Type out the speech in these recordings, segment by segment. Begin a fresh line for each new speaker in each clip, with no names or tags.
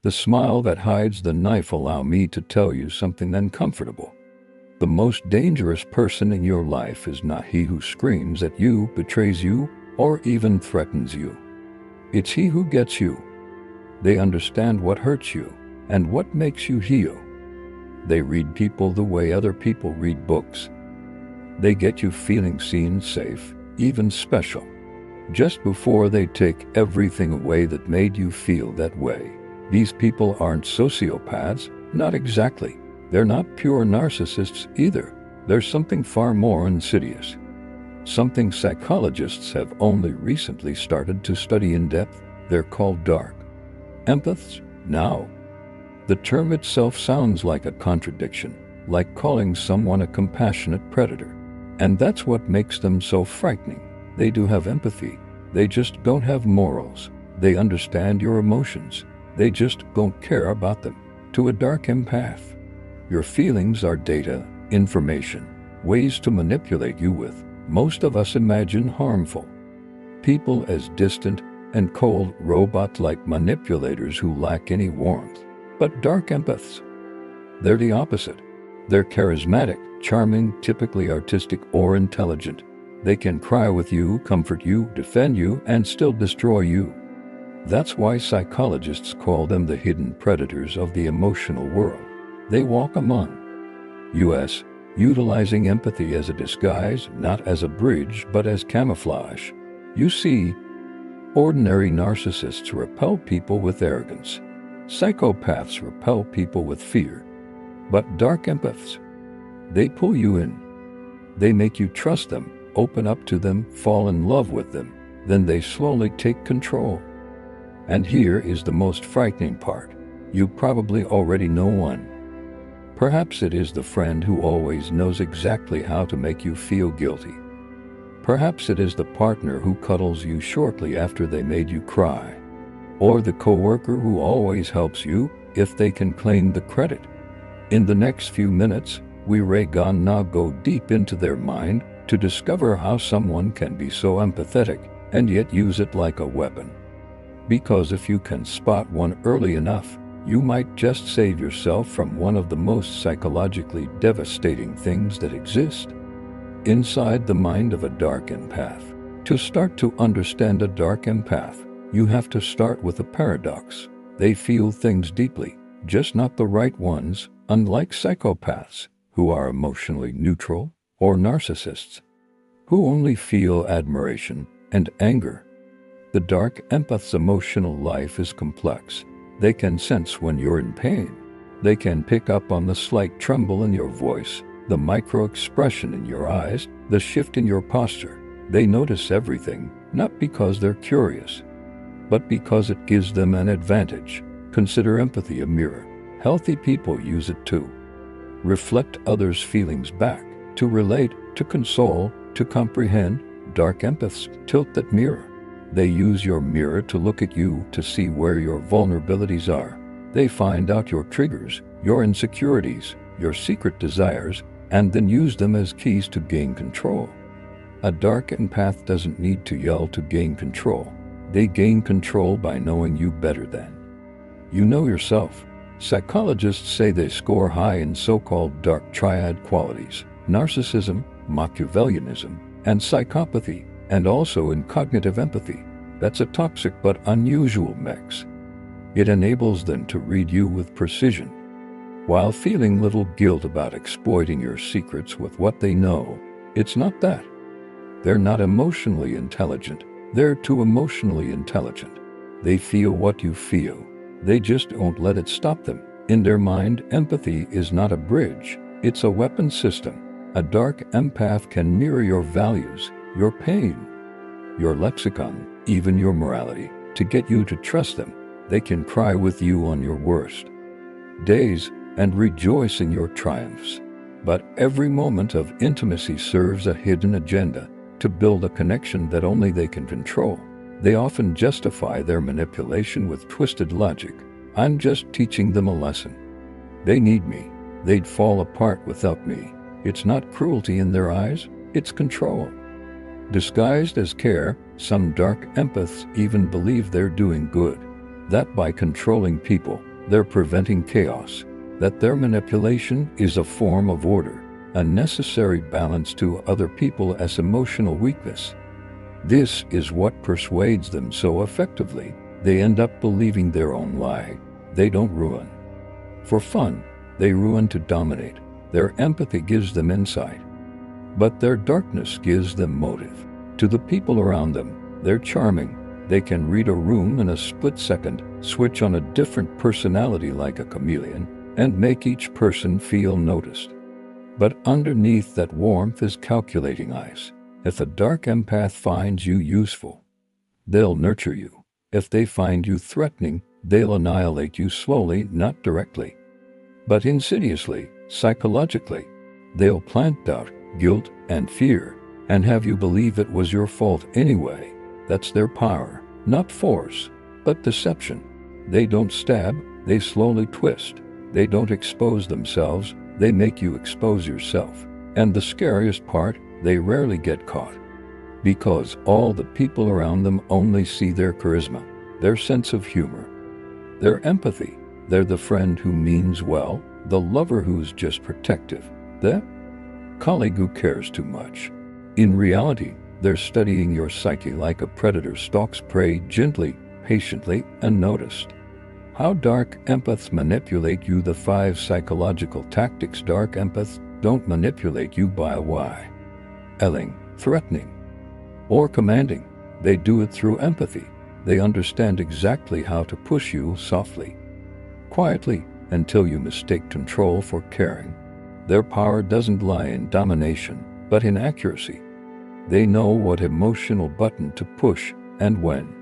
The smile that hides the knife. Allow me to tell you something uncomfortable. The most dangerous person in your life is not he who screams at you, betrays you, or even threatens you. It's he who gets you. They understand what hurts you and what makes you heal. They read people the way other people read books. They get you feeling seen, safe, even special, just before they take everything away that made you feel that way. These people aren't sociopaths, not exactly. They're not pure narcissists either. There's something far more insidious. Something psychologists have only recently started to study in depth. They're called Dark Empaths. Now, the term itself sounds like a contradiction, like calling someone a compassionate predator. And that's what makes them so frightening. They do have empathy. They just don't have morals. They understand your emotions. They just don't care about them. To a dark empath, your feelings are data, information, ways to manipulate you with. Most of us imagine harmful people as distant and cold, robot-like manipulators who lack any warmth. But dark empaths, they're the opposite. They're charismatic, charming, typically artistic or intelligent. They can cry with you, comfort you, defend you, and still destroy you. That's why psychologists call them the hidden predators of the emotional world. They walk among us, utilizing empathy as a disguise, not as a bridge, but as camouflage. You see, ordinary narcissists repel people with arrogance. Psychopaths repel people with fear. But dark empaths, they pull you in. They make you trust them, open up to them, fall in love with them. Then they slowly take control. And here is the most frightening part. You probably already know one. Perhaps it is the friend who always knows exactly how to make you feel guilty. Perhaps it is the partner who cuddles you shortly after they made you cry. Or the coworker who always helps you if they can claim the credit. In the next few minutes, we gonna go deep into their mind to discover how someone can be so empathetic and yet use it like a weapon. Because if you can spot one early enough, you might just save yourself from one of the most psychologically devastating things that exist. Inside the mind of a dark empath. To start to understand a dark empath, you have to start with a paradox. They feel things deeply, just not the right ones, unlike psychopaths, who are emotionally neutral, or narcissists, who only feel admiration and anger. The dark empath's emotional life is complex. They can sense when you're in pain. They can pick up on the slight tremble in your voice, the micro-expression in your eyes, the shift in your posture. They notice everything, not because they're curious, but because it gives them an advantage. Consider empathy a mirror. Healthy people use it to reflect others' feelings back, to relate, to console, to comprehend. Dark empaths tilt that mirror. They use your mirror to look at you, to see where your vulnerabilities are. They find out your triggers, your insecurities, your secret desires, and then use them as keys to gain control. A dark empath doesn't need to yell to gain control. They gain control by knowing you better than you know yourself. Psychologists say they score high in so-called dark triad qualities: narcissism, Machiavellianism, and psychopathy, and also in cognitive empathy. That's a toxic but unusual mix. It enables them to read you with precision, while feeling little guilt about exploiting your secrets with what they know. It's not that they're not emotionally intelligent. They're too emotionally intelligent. They feel what you feel. They just don't let it stop them. In their mind, empathy is not a bridge. It's a weapon system. A dark empath can mirror your values, your pain, your lexicon, even your morality, to get you to trust them. They can cry with you on your worst days and rejoice in your triumphs. But every moment of intimacy serves a hidden agenda, to build a connection that only they can control. They often justify their manipulation with twisted logic. I'm just teaching them a lesson. They need me. They'd fall apart without me. It's not cruelty in their eyes, it's control. Disguised as care, some dark empaths even believe they're doing good. That by controlling people, they're preventing chaos, that their manipulation is a form of order, a necessary balance to other people as emotional weakness. This is what persuades them so effectively. They end up believing their own lie. They don't ruin for fun, they ruin to dominate. Their empathy gives them insight, but their darkness gives them motive. To the people around them, they're charming. They can read a room in a split second, switch on a different personality like a chameleon, and make each person feel noticed. But underneath that warmth is calculating eyes. If a dark empath finds you useful, they'll nurture you. If they find you threatening, they'll annihilate you slowly, not directly, but insidiously, psychologically. They'll plant doubt, guilt, and fear, and have you believe it was your fault anyway. That's their power, not force, but deception. They don't stab, they slowly twist. They don't expose themselves, they make you expose yourself. And the scariest part, they rarely get caught, because all the people around them only see their charisma, their sense of humor, their empathy. They're the friend who means well, the lover who's just protective, the colleague who cares too much. In reality, they're studying your psyche like a predator stalks prey, gently, patiently, unnoticed. How dark empaths manipulate you. The 5 psychological tactics. Dark empaths don't manipulate you by yelling, threatening, or commanding. They do it through empathy. They understand exactly how to push you softly, quietly, until you mistake control for caring. Their power doesn't lie in domination, but in accuracy. They know what emotional button to push and when.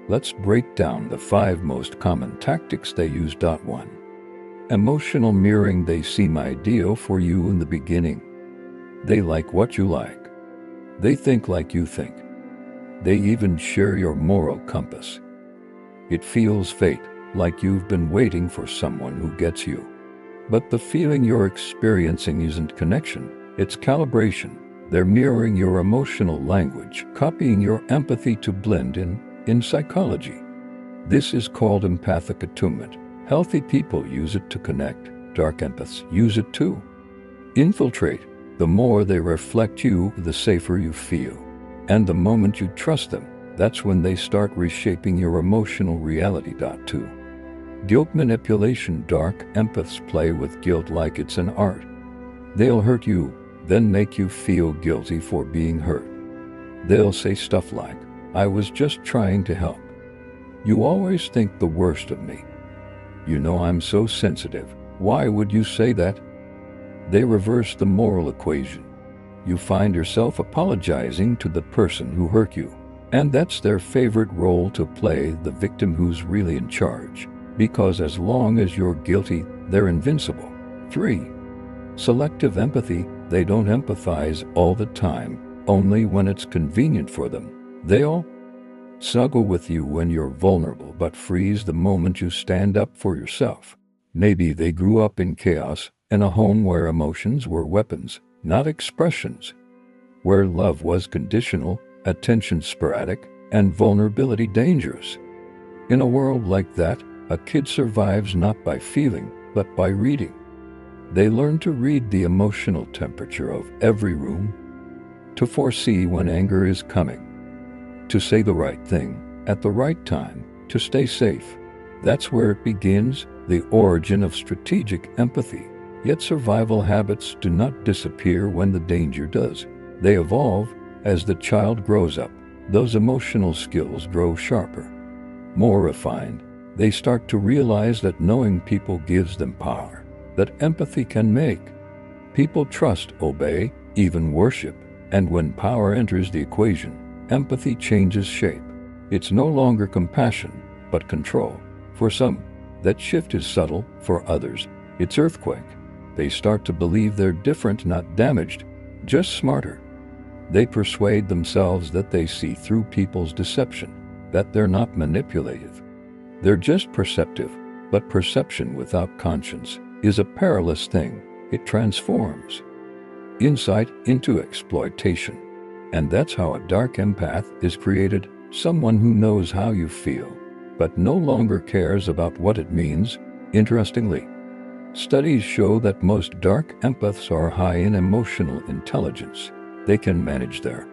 Let's break down the 5 most common tactics they use. 1. Emotional mirroring. They seem ideal for you in the beginning. They like what you like. They think like you think. They even share your moral compass. It feels fate, like you've been waiting for someone who gets you. But the feeling you're experiencing isn't connection, it's calibration. They're mirroring your emotional language, copying your empathy to blend in psychology. This is called empathic attunement. Healthy people use it to connect. Dark empaths use it to infiltrate. The more they reflect you, the safer you feel. And the moment you trust them, that's when they start reshaping your emotional reality. 2. Guilt manipulation. Dark empaths play with guilt like it's an art. They'll hurt you, then make you feel guilty for being hurt. They'll say stuff like, "I was just trying to help. You always think the worst of me. You know I'm so sensitive. Why would you say that?" They reverse the moral equation. You find yourself apologizing to the person who hurt you. And that's their favorite role to play, the victim who's really in charge. Because as long as you're guilty, they're invincible. 3. Selective empathy. They don't empathize all the time, only when it's convenient for them. They'll snuggle with you when you're vulnerable, but freeze the moment you stand up for yourself. Maybe they grew up in chaos, in a home where emotions were weapons, not expressions, where love was conditional, attention sporadic, and vulnerability dangerous. In a world like that, a kid survives not by feeling, but by reading. They learn to read the emotional temperature of every room, to foresee when anger is coming, to say the right thing at the right time, to stay safe. That's where it begins, the origin of strategic empathy. Yet survival habits do not disappear when the danger does. They evolve as the child grows up. Those emotional skills grow sharper, more refined. They start to realize that knowing people gives them power, that empathy can make people trust, obey, even worship. And when power enters the equation, empathy changes shape. It's no longer compassion, but control. For some, that shift is subtle. For others, it's earthquake. They start to believe they're different, not damaged, just smarter. They persuade themselves that they see through people's deception, that they're not manipulative. They're just perceptive. But perception without conscience is a perilous thing. It transforms insight into exploitation. And that's how a dark empath is created, someone who knows how you feel, but no longer cares about what it means. Interestingly, studies show that most dark empaths are high in emotional intelligence. They can manage their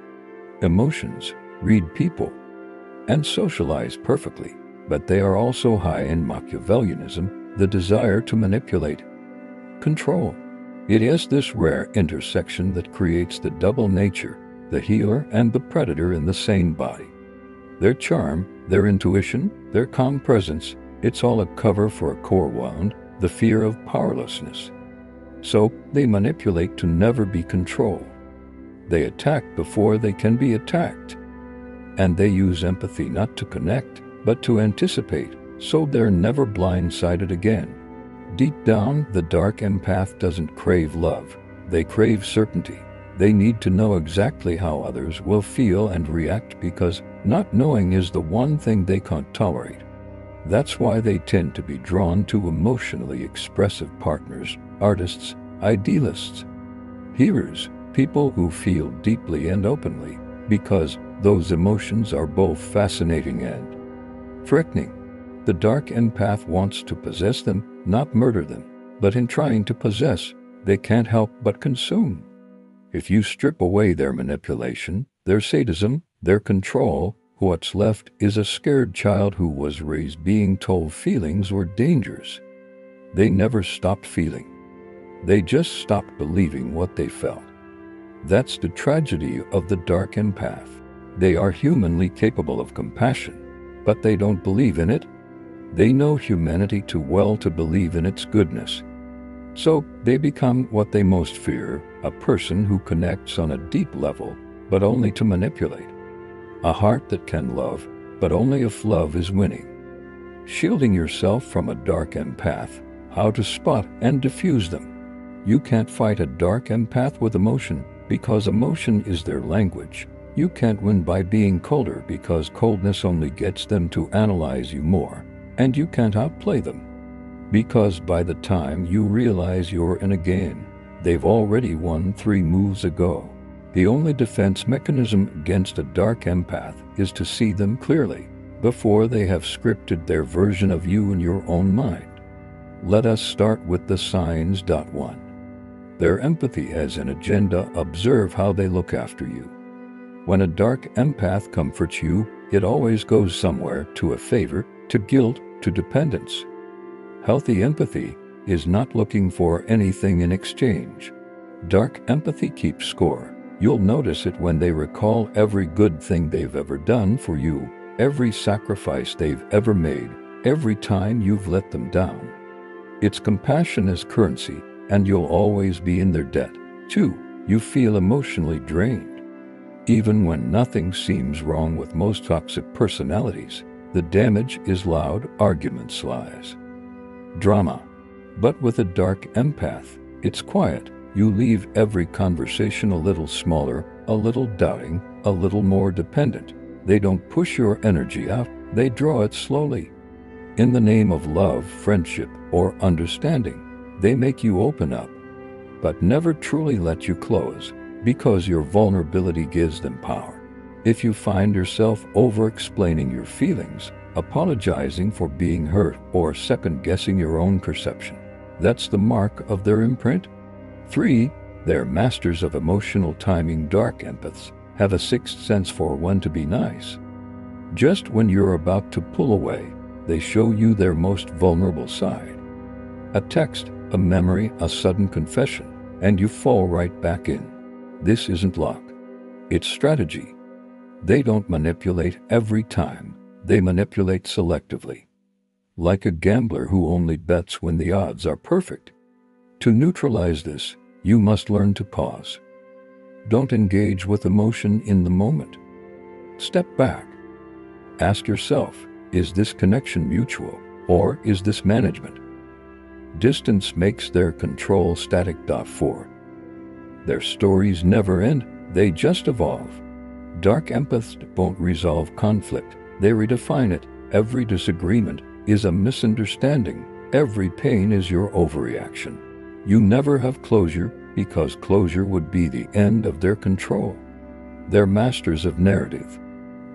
emotions, read people, and socialize perfectly, but they are also high in Machiavellianism, the desire to manipulate, control. It is this rare intersection that creates the double nature, the healer and the predator in the same body. Their charm, their intuition, their calm presence, it's all a cover for a core wound, the fear of powerlessness. So, they manipulate to never be controlled. They attack before they can be attacked. And they use empathy not to connect, but to anticipate, so they're never blindsided again. Deep down, the dark empath doesn't crave love. They crave certainty. They need to know exactly how others will feel and react because not knowing is the one thing they can't tolerate. That's why they tend to be drawn to emotionally expressive partners, artists, idealists, healers, people who feel deeply and openly, because those emotions are both fascinating and frightening. The dark empath wants to possess them, not murder them, but in trying to possess, they can't help but consume. If you strip away their manipulation, their sadism, their control, what's left is a scared child who was raised being told feelings were dangerous. They never stopped feeling. They just stopped believing what they felt. That's the tragedy of the dark empath. They are humanly capable of compassion, but they don't believe in it. They know humanity too well to believe in its goodness. So they become what they most fear, a person who connects on a deep level, but only to manipulate. A heart that can love, but only if love is winning. Shielding yourself from a dark empath, how to spot and diffuse them. You can't fight a dark empath with emotion, because emotion is their language. You can't win by being colder because coldness only gets them to analyze you more. And you can't outplay them. Because by the time you realize you're in a game, they've already won 3 moves ago. The only defense mechanism against a dark empath is to see them clearly, before they have scripted their version of you in your own mind. Let us start with the signs. 1. Their empathy has an agenda. Observe how they look after you. When a dark empath comforts you, it always goes somewhere, to a favor, to guilt, to dependence. Healthy empathy is not looking for anything in exchange. Dark empathy keeps score. You'll notice it when they recall every good thing they've ever done for you, every sacrifice they've ever made, every time you've let them down. It's compassion as currency, and you'll always be in their debt. 2. You feel emotionally drained. Even when nothing seems wrong with most toxic personalities, the damage is loud, arguments, lies, drama. But with a dark empath, it's quiet. You leave every conversation a little smaller, a little doubting, a little more dependent. They don't push your energy out, they draw it slowly. In the name of love, friendship, or understanding, they make you open up, but never truly let you close, because your vulnerability gives them power. If you find yourself over-explaining your feelings, apologizing for being hurt, or second-guessing your own perception, that's the mark of their imprint. 3. They're masters of emotional timing. Dark empaths have a sixth sense for when to be nice. Just when you're about to pull away, they show you their most vulnerable side. A text, a memory, a sudden confession, and you fall right back in. This isn't luck. It's strategy. They don't manipulate every time. They manipulate selectively. Like a gambler who only bets when the odds are perfect. To neutralize this, you must learn to pause. Don't engage with emotion in the moment. Step back. Ask yourself, is this connection mutual, or is this management? Distance makes their control static. 4. Their stories never end, they just evolve. Dark empaths won't resolve conflict, they redefine it. Every disagreement is a misunderstanding. Every pain is your overreaction. You never have closure, because closure would be the end of their control. They're masters of narrative.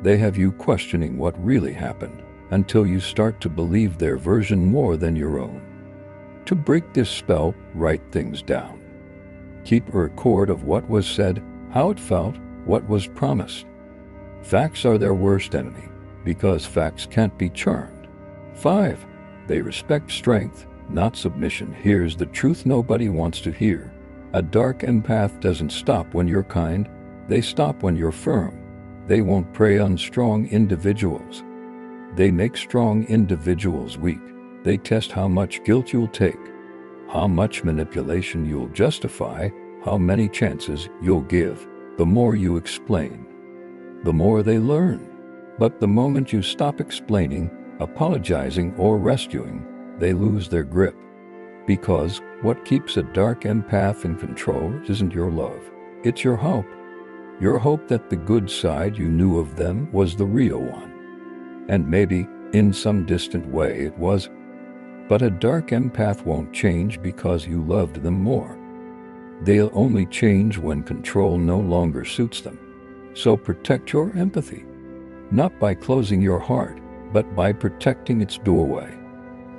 They have you questioning what really happened, until you start to believe their version more than your own. To break this spell, write things down. Keep a record of what was said, how it felt, what was promised. Facts are their worst enemy, because facts can't be churned. 5. They respect strength, not submission. Here's the truth nobody wants to hear. A dark empath doesn't stop when you're kind, they stop when you're firm. They won't prey on strong individuals. They make strong individuals weak. They test how much guilt you'll take, how much manipulation you'll justify, how many chances you'll give. The more you explain, the more they learn. But the moment you stop explaining, apologizing, or rescuing, they lose their grip. Because what keeps a dark empath in control isn't your love, it's your hope. Your hope that the good side you knew of them was the real one. And maybe, in some distant way, it was. But a dark empath won't change because you loved them more. They'll only change when control no longer suits them. So protect your empathy, not by closing your heart, but by protecting its doorway.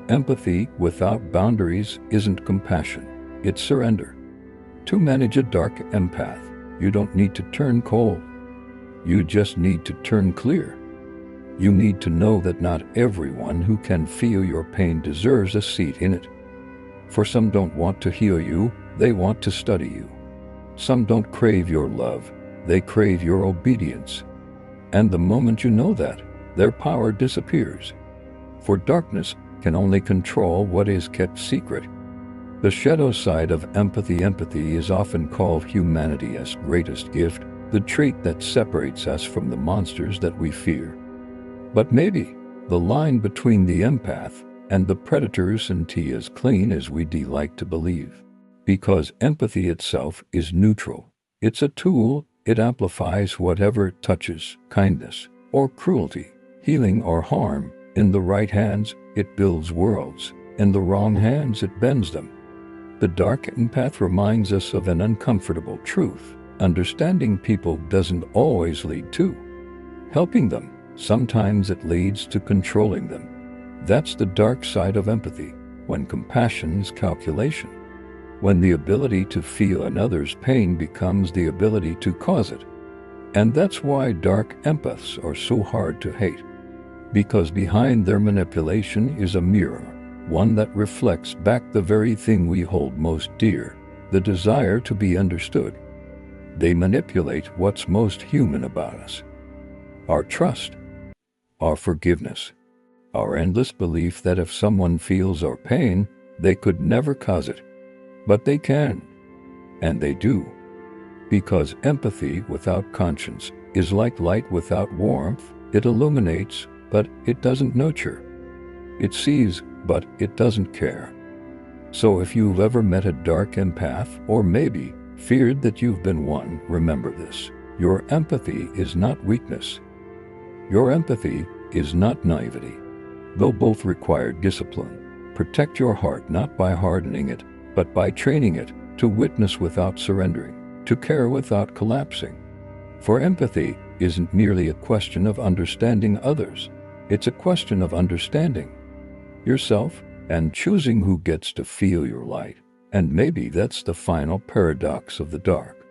Empathy without boundaries isn't compassion, it's surrender. To manage a dark empath, you don't need to turn cold. You just need to turn clear. You need to know that not everyone who can feel your pain deserves a seat in it. For some don't want to heal you, they want to study you. Some don't crave your love, they crave your obedience. And the moment you know that, their power disappears. For darkness can only control what is kept secret. The shadow side of empathy is often called humanity's greatest gift, the trait that separates us from the monsters that we fear. But maybe the line between the empath and the predator isn't as clean as we'd like to believe. Because empathy itself is neutral. It's a tool, it amplifies whatever it touches, kindness or cruelty, healing or harm. In the right hands, it builds worlds. In the wrong hands, it bends them. The dark empath reminds us of an uncomfortable truth. Understanding people doesn't always lead to helping them. Sometimes it leads to controlling them. That's the dark side of empathy, when compassion's calculation. When the ability to feel another's pain becomes the ability to cause it. And that's why dark empaths are so hard to hate. Because behind their manipulation is a mirror, one that reflects back the very thing we hold most dear, the desire to be understood. They manipulate what's most human about us. Our trust, our forgiveness, our endless belief that if someone feels our pain, they could never cause it. But they can, and they do. Because empathy without conscience is like light without warmth. It illuminates, but it doesn't nurture. It sees, but it doesn't care. So if you've ever met a dark empath, or maybe feared that you've been one, remember this. Your empathy is not weakness. Your empathy is not naivety. Though both require discipline. Protect your heart not by hardening it, but by training it to witness without surrendering, to care without collapsing. For empathy isn't merely a question of understanding others. It's a question of understanding yourself and choosing who gets to feel your light. And maybe that's the final paradox of the dark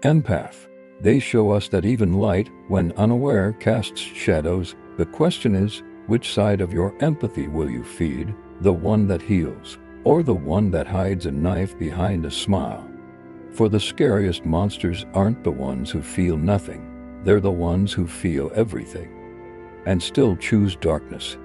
empath. They show us that even light, when unaware, casts shadows. The question is, which side of your empathy will you feed? The one that heals, or the one that hides a knife behind a smile? For the scariest monsters aren't the ones who feel nothing. They're the ones who feel everything and still choose darkness.